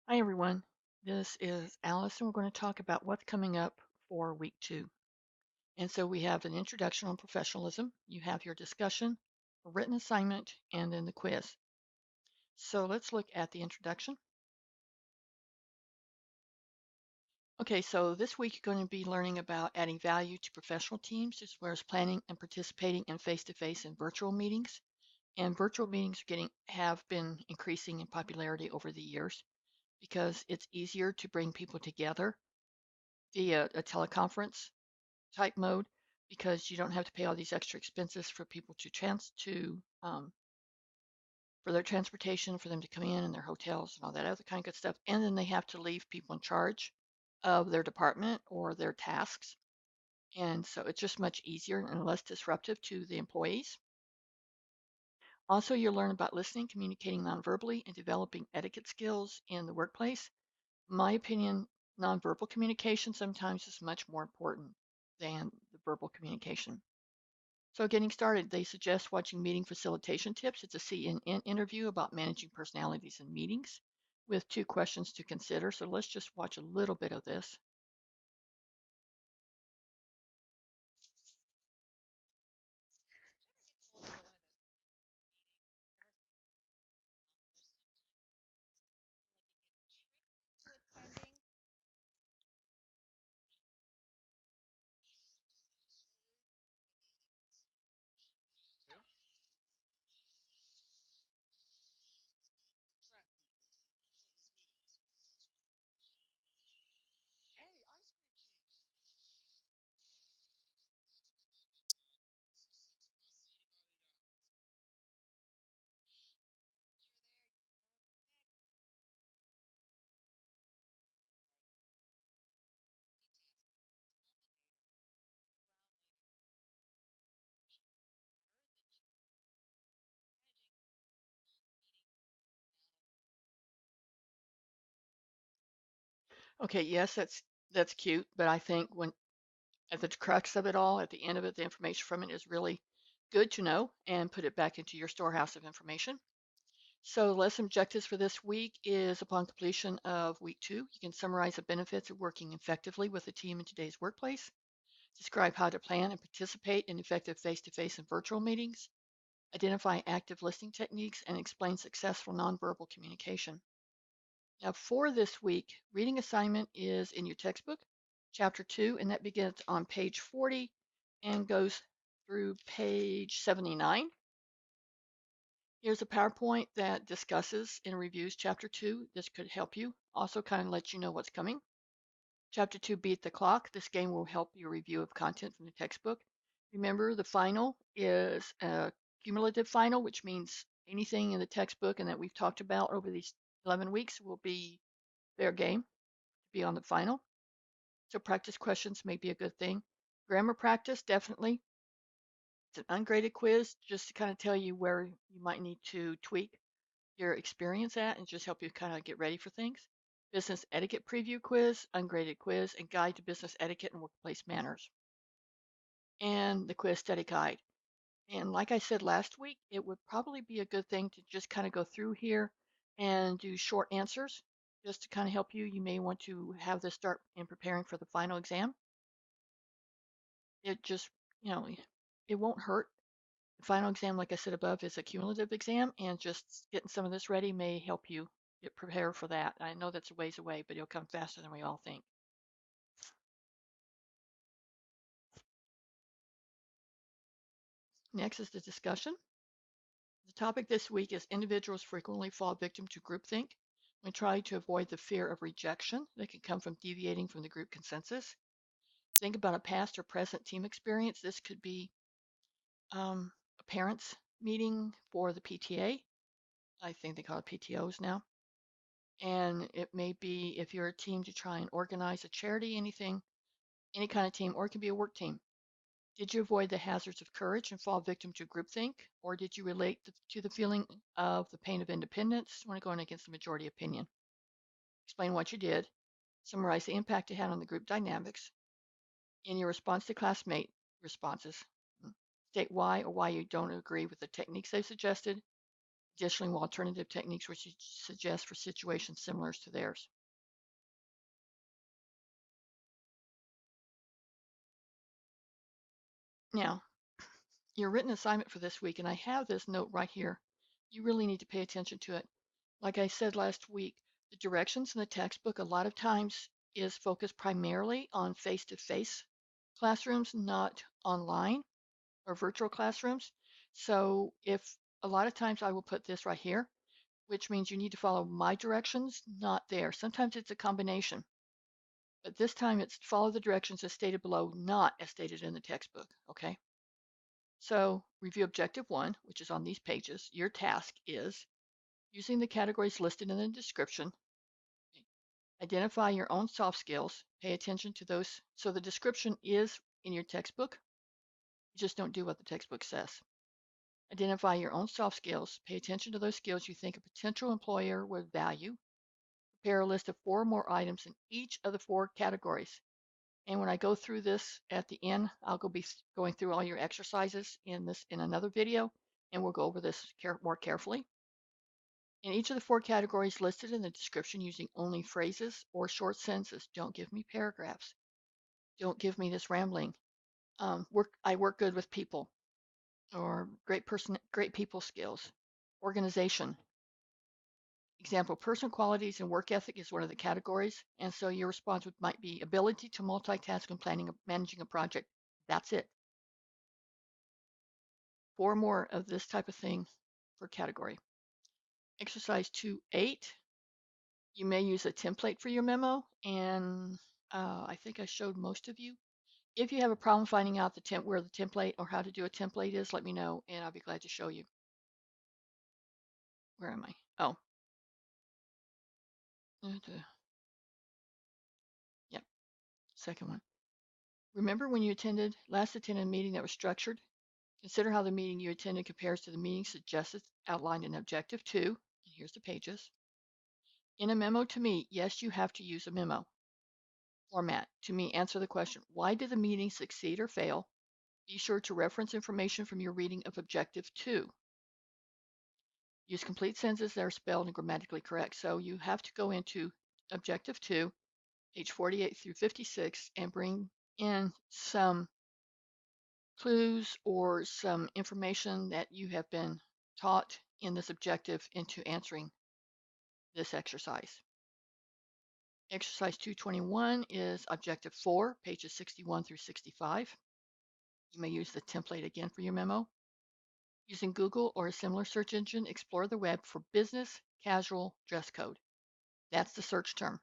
Hi, everyone. This is Alice, and we're going to talk about what's coming up for week 2. And so we have an introduction on professionalism, you have your discussion, a written assignment, and then the quiz. So let's look at the introduction. Okay, so this week you're going to be learning about adding value to professional teams, as well as planning and participating in face-to-face and virtual meetings. And virtual meetings have been increasing in popularity over the years because it's easier to bring people together via a teleconference type mode because you don't have to pay all these extra expenses for people for their transportation, for them to come in and their hotels and all that other kind of good stuff. And then they have to leave people in charge of their department or their tasks. And so it's just much easier and less disruptive to the employees. Also, you'll learn about listening, communicating nonverbally, and developing etiquette skills in the workplace. In my opinion, nonverbal communication sometimes is much more important than the verbal communication. So getting started, they suggest watching meeting facilitation tips. It's a CNN interview about managing personalities in meetings with 2 questions to consider. So let's just watch a little bit of this. Okay, yes, that's cute, but I think when at the crux of it all, at the end of it, the information from it is really good to know and put it back into your storehouse of information. So lesson objectives for this week is upon completion of week 2, you can summarize the benefits of working effectively with a team in today's workplace. Describe how to plan and participate in effective face-to-face and virtual meetings. Identify active listening techniques and explain successful nonverbal communication. Now, for this week, reading assignment is in your textbook, chapter 2, and that begins on page 40 and goes through page 79. Here's a PowerPoint that discusses and reviews chapter 2. This could help you, also kind of let you know what's coming. Chapter 2, Beat the Clock. This game will help your review of content from the textbook. Remember, the final is a cumulative final, which means anything in the textbook and that we've talked about over these 11 weeks will be fair game to be on the final. So practice questions may be a good thing. Grammar practice, definitely. It's an ungraded quiz just to kind of tell you where you might need to tweak your experience at and just help you kind of get ready for things. Business etiquette preview quiz, ungraded quiz, and guide to business etiquette and workplace manners. And the quiz study guide. And like I said last week, it would probably be a good thing to just kind of go through here and do short answers just to kind of help you. You may want to have this start in preparing for the final exam. It just, you know, it won't hurt. The final exam, like I said above, is a cumulative exam, and just getting some of this ready may help you get prepared for that. I know that's a ways away, but it'll come faster than we all think. Next is the discussion. The topic this week is individuals frequently fall victim to groupthink when trying to avoid the fear of rejection that can come from deviating from the group consensus. Think about a past or present team experience. This could be a parents meeting for the PTA. I think they call it PTOs now. And it may be if you're a team to try and organize a charity, anything, any kind of team, or it can be a work team. Did you avoid the hazards of courage and fall victim to groupthink, or did you relate to the feeling of the pain of independence when going against the majority opinion? Explain what you did, summarize the impact it had on the group dynamics, in your response to classmate responses. State why or why you don't agree with the techniques they've suggested. Additionally, alternative techniques which you suggest for situations similar to theirs. Now, your written assignment for this week, and I have this note right here. You really need to pay attention to it. Like I said last week, the directions in the textbook a lot of times is focused primarily on face-to-face classrooms, not online or virtual classrooms. So if a lot of times I will put this right here, which means you need to follow my directions, not there. Sometimes it's a combination, but this time it's follow the directions as stated below, not as stated in the textbook, okay? So review objective 1, which is on these pages. Your task is using the categories listed in the description, identify your own soft skills, pay attention to those. So the description is in your textbook, you just don't do what the textbook says. Identify your own soft skills, pay attention to those skills you think a potential employer would value. Prepare a list of 4 or more items in each of the 4 categories. And when I go through this at the end, I'll be going through all your exercises in another video, and we'll go over this more carefully. In each of the 4 categories listed in the description, using only phrases or short sentences. Don't give me paragraphs. Don't give me this rambling. I work good with people, or great people skills. Organization. Example, person qualities and work ethic is one of the categories. And so your response might be ability to multitask and planning, managing a project. That's it. 4 more of this type of thing per category. Exercise 2.8. You may use a template for your memo. And I think I showed most of you. If you have a problem finding out where the template or how to do a template is, let me know and I'll be glad to show you. Where am I? Oh. Yep, second one. Remember when you last attended a meeting that was structured? Consider how the meeting you attended compares to the meeting suggested outlined in Objective 2. And here's the pages. In a memo to me, yes, you have to use a memo format. To me, answer the question, why did the meeting succeed or fail? Be sure to reference information from your reading of Objective 2. Use complete sentences that are spelled and grammatically correct. So you have to go into Objective 2, page 48 through 56, and bring in some clues or some information that you have been taught in this objective into answering this exercise. Exercise 221 is Objective 4, pages 61 through 65. You may use the template again for your memo. Using Google or a similar search engine, explore the web for business casual dress code. That's the search term.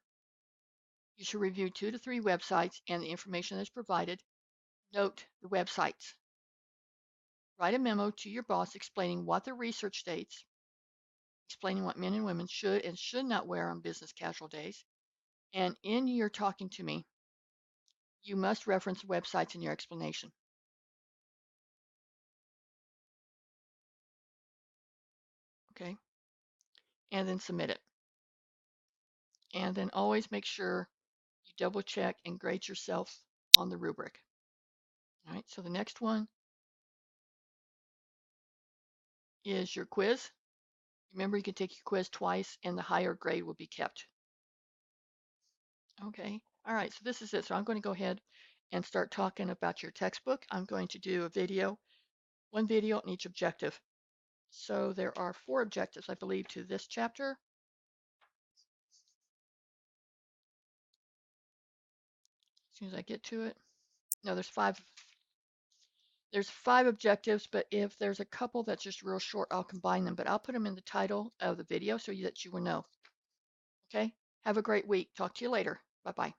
You should review 2 to 3 websites and the information that's provided. Note the websites. Write a memo to your boss explaining what the research states, explaining what men and women should and should not wear on business casual days. And in your talking to me, you must reference websites in your explanation. Okay? And then submit it. And then always make sure you double check and grade yourself on the rubric. All right, so the next one is your quiz. Remember, you can take your quiz twice and the higher grade will be kept. Okay, all right, so this is it. So I'm going to go ahead and start talking about your textbook. I'm going to do a video, one video on each objective. So there are 4 objectives, I believe, to this chapter. As soon as I get to it. No, there's 5. There's 5 objectives, but if there's a couple that's just real short, I'll combine them. But I'll put them in the title of the video so that you will know. Okay, have a great week. Talk to you later. Bye-bye.